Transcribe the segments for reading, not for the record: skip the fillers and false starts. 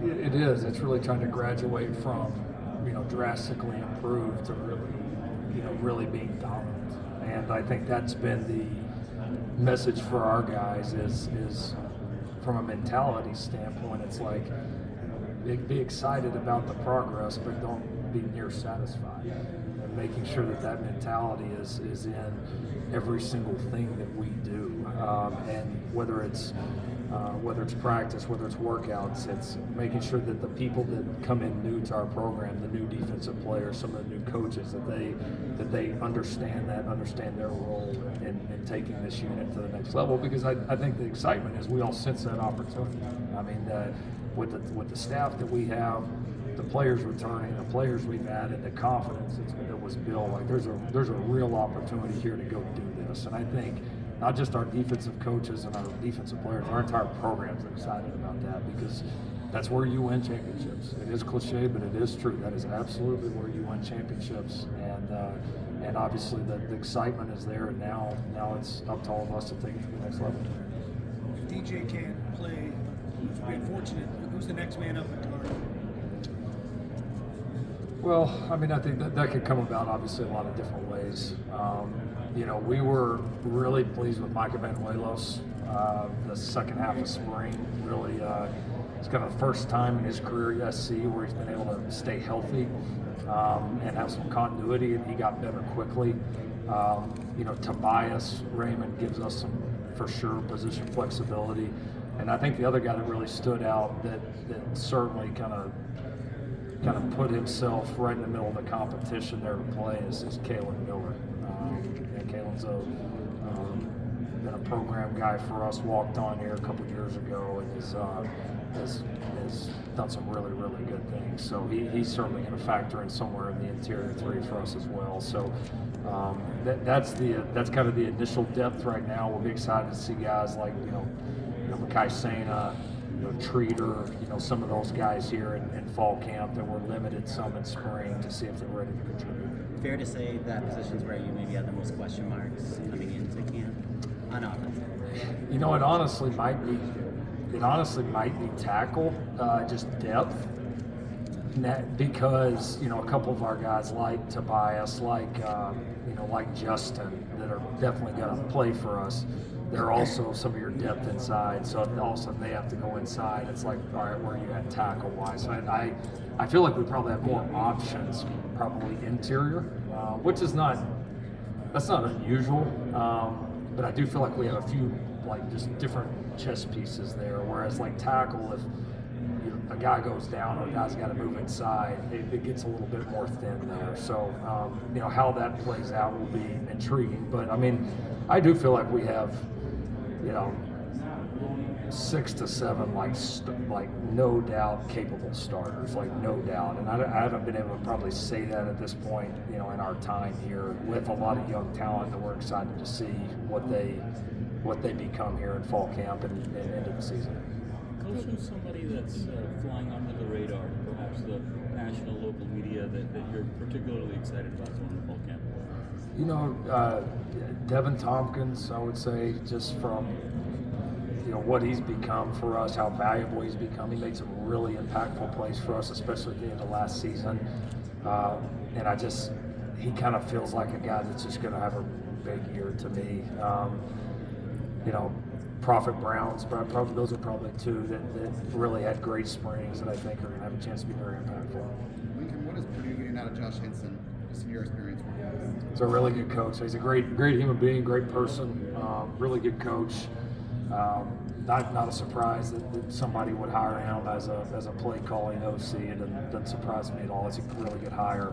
It is. It's really trying to graduate from, drastically improved to really being dominant. And I think that's been the message for our guys is from a mentality standpoint, it's like be excited about the progress, but don't be near satisfied. And making sure that mentality is in every single thing that we do, and whether it's practice, whether it's workouts, it's making sure that the people that come in new to our program, the new defensive players, some of the new coaches, that they understand their role in taking this unit to the next level. Because I think the excitement is we all sense that opportunity. I mean, with the staff that we have, the players returning, the players we've added, the confidence that was built, like there's a real opportunity here to go do this. And I think not just our defensive coaches and our defensive players, our entire program's excited about that, because that's where you win championships. It is cliche, but it is true. That is absolutely where you win championships. And obviously the excitement is there, and now it's up to all of us to take it to the next level. If DJ can't play, which would be unfortunate, who's the next man up at guard? Well, I mean, I think that could come about obviously a lot of different ways. We were really pleased with Micah Benuelos the second half of spring. Really, it's kind of the first time in his career at USC where he's been able to stay healthy and have some continuity, and he got better quickly. Tobias Raymond gives us some, for sure, position flexibility. And I think the other guy that really stood out that certainly kind of put himself right in the middle of the competition there to play is Kalen Miller. Kalen's been a program guy for us, walked on here a couple years ago, and has done some really, really good things. So he's certainly going to factor in somewhere in the interior three for us as well. So that's kind of the initial depth right now. We'll be excited to see guys like Makai Sena, Treater, some of those guys here in fall camp that were limited some in spring to see if they're ready to contribute. Fair to say that position's where you maybe have the most question marks coming into camp on offense? It honestly might be tackle, just depth. Because a couple of our guys like Tobias, like Justin, that are definitely going to play for us. They're also some of your depth inside. So if all of a sudden they have to go inside, it's like, all right, where are you at tackle wise? So I feel like we probably have more options, probably interior, which is that's not unusual. But I do feel like we have a few just different chess pieces there. Whereas like tackle, if a guy goes down or a guy's got to move inside, it gets a little bit more thin there. So how that plays out will be intriguing. But I mean, I do feel like we have 6 to 7 no doubt capable starters, no doubt. And I haven't been able to probably say that at this point in our time here with a lot of young talent that we're excited to see what they become here in fall camp and into the season. Coach, who's somebody that's flying under the radar, perhaps the national, local media that you're particularly excited about going to fall camp? Devin Tompkins, I would say, just from what he's become for us, how valuable he's become. He made some really impactful plays for us, especially at the end of last season. And he kind of feels like a guy that's just going to have a big year to me. Prophet Browns, but probably those are probably two that really had great springs that I think are going to have a chance to be very impactful. Lincoln, what is Purdue getting out of Josh Henson, just in your experience? He's a really good coach. He's a great human being, great person, really good coach. Not a surprise that somebody would hire him as a play calling OC. It doesn't surprise me at all. It's a really good hire.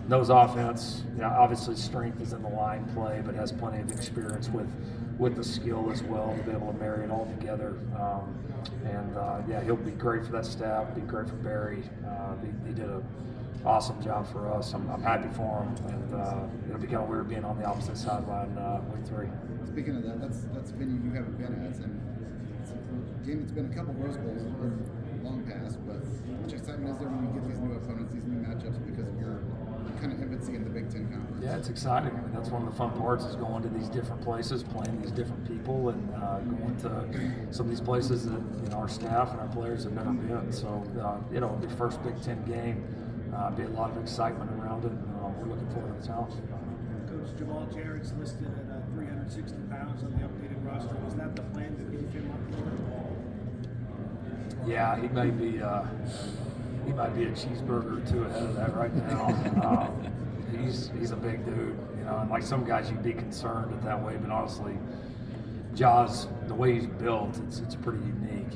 Knows offense. Obviously strength is in the line play, but has plenty of experience with the skill as well to be able to marry it all together. He'll be great for that staff. Be great for Barry. He did an awesome job for us. I'm happy for him, and it'll be kind of weird being on the opposite sideline week 3. Speaking of that, that's a venue you haven't been at, and it's a game that's been a couple Rose Bowls long past. But how much excitement is there when you get these new opponents, these new matchups, because of your kind of infancy in the Big Ten Conference? Yeah, it's exciting. I mean, that's one of the fun parts is going to these different places, playing these different people, and going to some of these places that our staff and our players have never been. So it'll be first Big Ten game, be a lot of excitement around it. We're looking forward to the challenge. Coach Jamal Jarrett's listed at 360 pounds on the updated roster. Is that the plan to beef him up? Yeah, he might be a cheeseburger or two ahead of that right now. He's a big dude, and like some guys you'd be concerned at that way, but honestly, Jaws, the way he's built, it's pretty unique.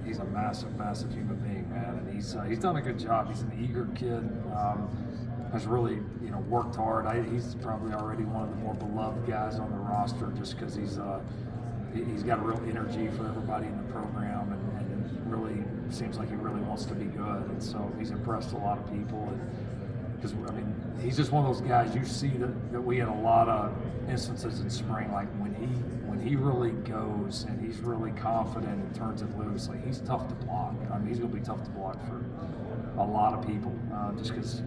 He's a massive human being, man, and he's done a good job. He's an eager kid. Has really worked hard. He's probably already one of the more beloved guys on the roster just because he's got a real energy for everybody in the program, and it really seems like he really wants to be good, and so he's impressed a lot of people. Because he's just one of those guys you see that we had a lot of instances in spring, like when he really goes and he's really confident and turns it loose, like he's tough to block. He's going to be tough to block for a lot of people, just because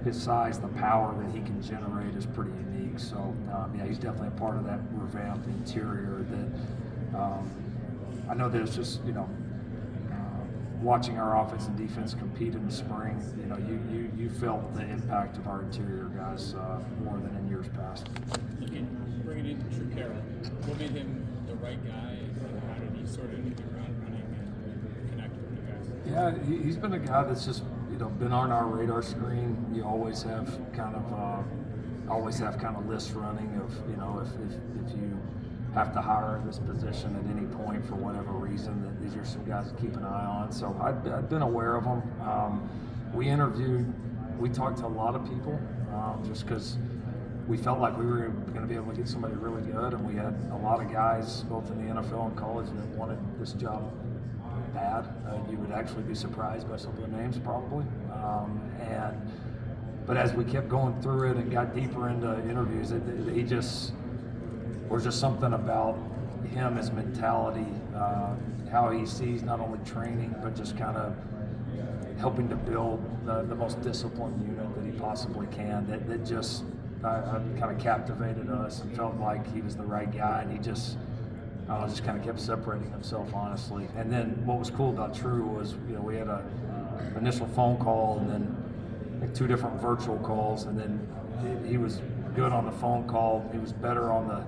his size, the power that he can generate is pretty unique. So he's definitely a part of that revamped interior that I know there's just watching our offense and defense compete in the spring, you felt the impact of our interior guys more than in years past. Bringing in True Carroll, what made him the right guy, and how did he sort of hit the ground running and connect with you guys? Yeah, he's been a guy that's just been on our radar screen. You always have kind of lists running of if you have to hire in this position at any point for whatever reason, that these are some guys to keep an eye on. So I've been aware of them. We talked to a lot of people just because we felt like we were going to be able to get somebody really good, and we had a lot of guys both in the NFL and college that wanted this job bad. You would actually be surprised by some of the names probably. But as we kept going through it and got deeper into interviews, he just was just something about him, his mentality, how he sees not only training but just kind of helping to build the most disciplined unit that he possibly can. That just kind of captivated us and felt like he was the right guy, and he just kind of kept separating himself, honestly. And then what was cool about True was, we had a initial phone call and then like 2 different virtual calls, and then he was good on the phone call. He was better on the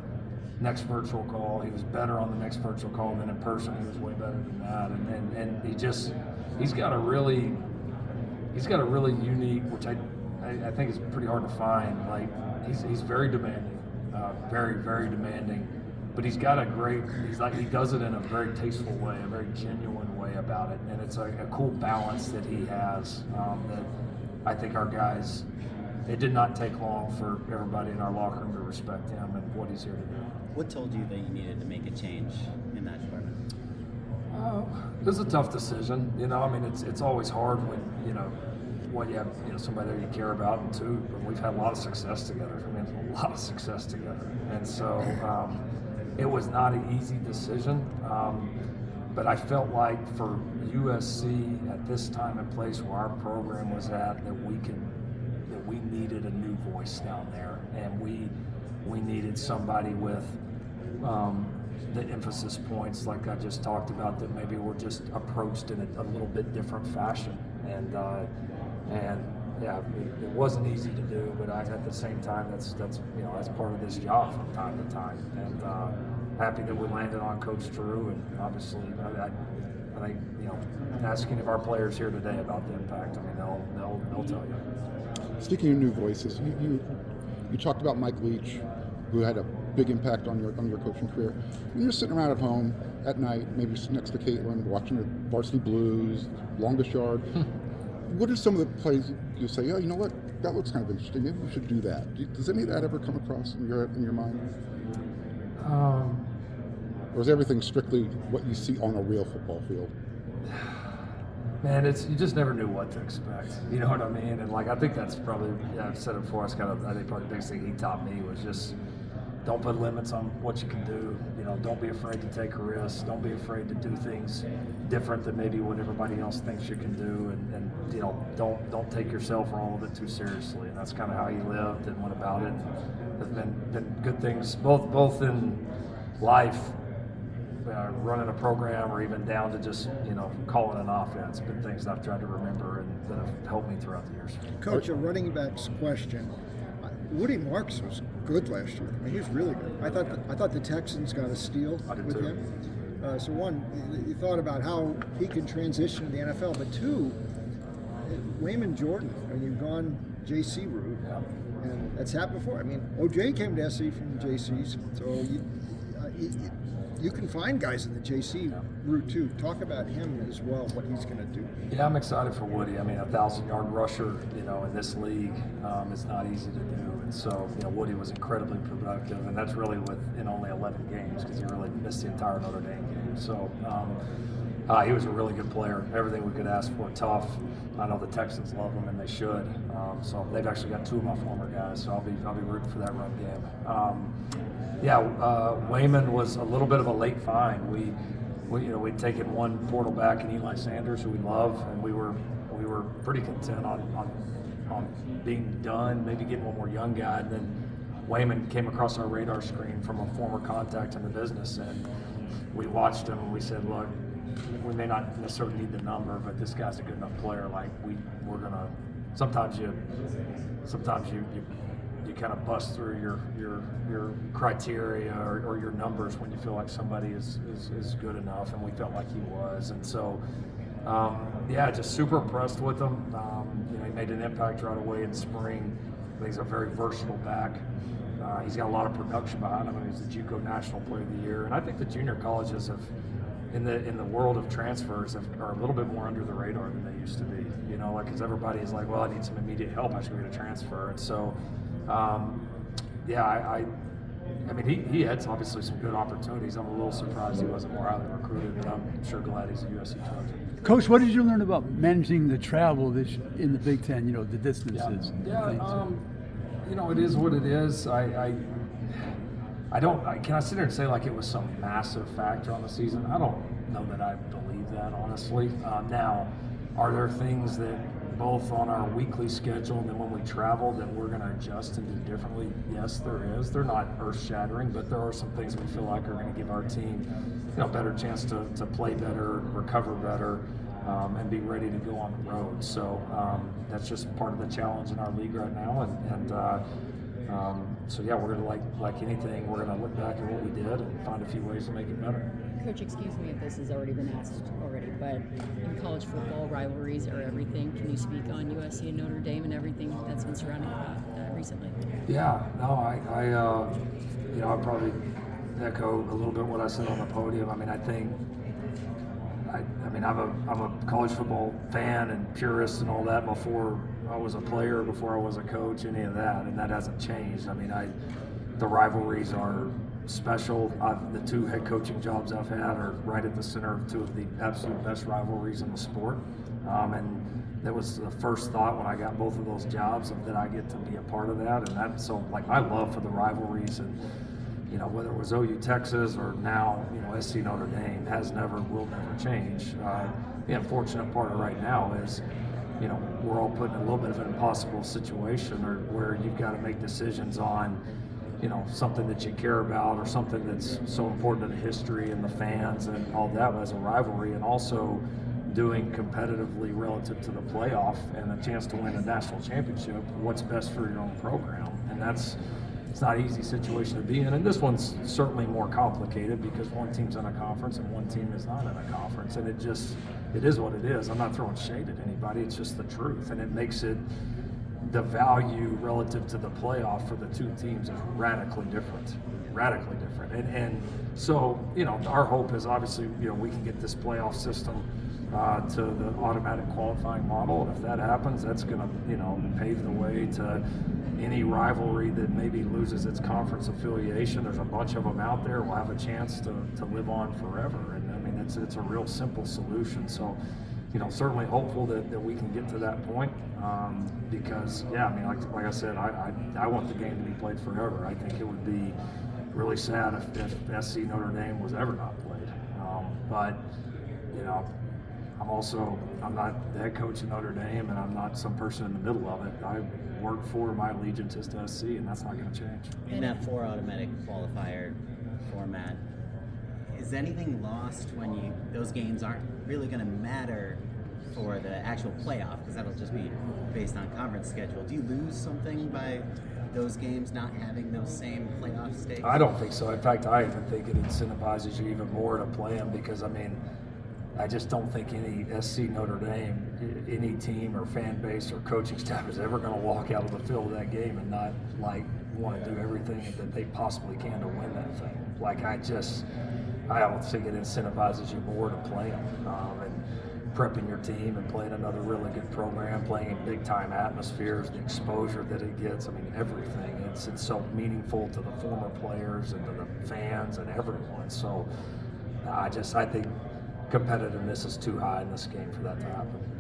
next virtual call. He was better on the next virtual call, and then in person he was way better than that. And he's got a really unique, which I think is pretty hard to find. Like he's very demanding, very demanding. But he's got he does it in a very tasteful way, a very genuine way about it. And it's a cool balance that he has that I think our guys, it did not take long for everybody in our locker room to respect him and what he's here to do. What told you that you needed to make a change in that department? It was a tough decision. It's always hard when, when you have somebody that you care about, and two, but we've had a lot of success together. A lot of success together. And so it was not an easy decision, but I felt like for USC at this time and place where our program was at, that we needed a new voice down there, and we needed somebody with the emphasis points like I just talked about, that maybe were just approached in a little bit different fashion. And yeah, it wasn't easy to do, but at the same time, that's part of this job from time to time. And happy that we landed on Coach True, and obviously I think asking of our players here today about the impact, they'll tell you. Speaking of new voices, you talked about Mike Leach, who had a big impact on your coaching career. When you're sitting around at home at night, maybe sitting next to Caitlin, watching the Varsity Blues, Longest Yard, what are some of the plays you say, oh, you know what, that looks kind of interesting, maybe we should do that? Does any of that ever come across in your mind? Or is everything strictly what you see on a real football field? Man, you just never knew what to expect. You know what I mean? And I think that's probably, I've said it before, I think probably the biggest thing he taught me was just don't put limits on what you can do. You know, don't be afraid to take a risk. Don't be afraid to do things different than maybe what everybody else thinks you can do. And you know, don't take yourself or all of it too seriously. And that's kind of how he lived and went about it. There's been good things both in life, running a program, or even down to just, you know, calling an offense. Been things that I've tried to remember and that have helped me throughout the years. Coach, a running back's question. Woody Marks was good last year. I mean, he was really good. I thought the Texans got a steal I did with too. him. So one, you thought about how he can transition to the NFL, but two, Raymond Jordan. I mean, you've gone JC route, and that's happened before. I mean, OJ came to SC from JC's, so you can find guys in the JC route too. Talk about him as well, what he's going to do. Yeah, I'm excited for Woody. I mean, 1,000-yard rusher, you know, in this league, it's not easy to do. And so, you know, Woody was incredibly productive, and that's really in only 11 games because he really missed the entire Notre Dame game. So he was a really good player. Everything we could ask for. Tough. I know the Texans love him, and they should. So they've actually got two of my former guys. So I'll be rooting for that run game. Wayman was a little bit of a late find. We'd taken one portal back in Eli Sanders, who we love, and we were pretty content on being done, maybe getting one more young guy. And then Wayman came across our radar screen from a former contact in the business, and we watched him and we said, look, we may not necessarily need the number, but this guy's a good enough player. Like we're gonna. Sometimes you kind of bust through your criteria or your numbers when you feel like somebody is good enough, and we felt like he was. And so, just super impressed with him. He made an impact right away in spring. I think he's a very versatile back. He's got a lot of production behind him. He's the JUCO National Player of the Year, and I think the junior colleges have, in the world of transfers, are a little bit more under the radar than they used to be. You know, like, because everybody is like, well, I need some immediate help. I should get a transfer, and so. I mean, he had obviously some good opportunities. I'm a little surprised he wasn't more highly recruited, but I'm sure glad he's a USC Trojan. Coach, what did you learn about managing the travel in the Big Ten? You know, the distances. You know, it is what it is. I can I sit here and say like it was some massive factor on the season? I don't know that I believe that, honestly. Now, are there things that both on our weekly schedule and then when we travel that we're going to adjust and do differently? Yes, there is. They're not earth-shattering, but there are some things we feel like are going to give our team, a better chance to play better, recover better, and be ready to go on the road. So that's just part of the challenge in our league right now. We're going to, like anything, we're going to look back at what we did and find a few ways to make it better. Coach, excuse me if this has already been asked already, but in college football, rivalries are everything. Can you speak on USC and Notre Dame and everything that's been surrounding that recently? Yeah, no, I probably echo a little bit what I said on the podium. I mean, I'm a college football fan and purist and all that before I was a player, before I was a coach, any of that, and that hasn't changed. I mean, the rivalries are special. The two head coaching jobs I've had are right at the center of two of the absolute best rivalries in the sport. And that was the first thought when I got both of those jobs, that I get to be a part of that. And that's so, like, my love for the rivalries, and whether it was OU Texas or now SC Notre Dame, will never change. The unfortunate part of right now is we're all put in a little bit of an impossible situation, where you've got to make decisions on something that you care about, or something that's so important to the history and the fans and all that as a rivalry, and also doing competitively relative to the playoff and a chance to win a national championship, what's best for your own program. And it's not an easy situation to be in. And this one's certainly more complicated because one team's in a conference and one team is not in a conference. And it is what it is. I'm not throwing shade at anybody. It's just the truth. And it makes it, the value relative to the playoff for the two teams is radically different. And so, our hope is obviously, we can get this playoff system to the automatic qualifying model. And if that happens, that's going to, pave the way to any rivalry that maybe loses its conference affiliation. There's a bunch of them out there. We'll have a chance to live on forever. And I mean, it's a real simple solution. So, certainly hopeful that we can get to that point, because, like I said, I want the game to be played forever. I think it would be really sad if SC Notre Dame was ever not played. But you know, I'm not the head coach of Notre Dame, and I'm not some person in the middle of it. I work for my allegiance is to SC, and that's not going to change. In that 4 automatic qualifier format, is anything lost when those games aren't really going to matter for the actual playoff, because that'll just be based on conference schedule? Do you lose something by those games not having those same playoff stakes? I don't think so. In fact, I even think it incentivizes you even more to play them, because I mean, I just don't think any SC Notre Dame, any team or fan base or coaching staff is ever going to walk out of the field of that game and not like want to do everything that they possibly can to win that thing. Like I don't think it incentivizes you more to play them and prepping your team and playing another really good program, playing in big time atmospheres, the exposure that it gets. I mean, everything. It's so meaningful to the former players and to the fans and everyone. So I think competitiveness is too high in this game for that to happen.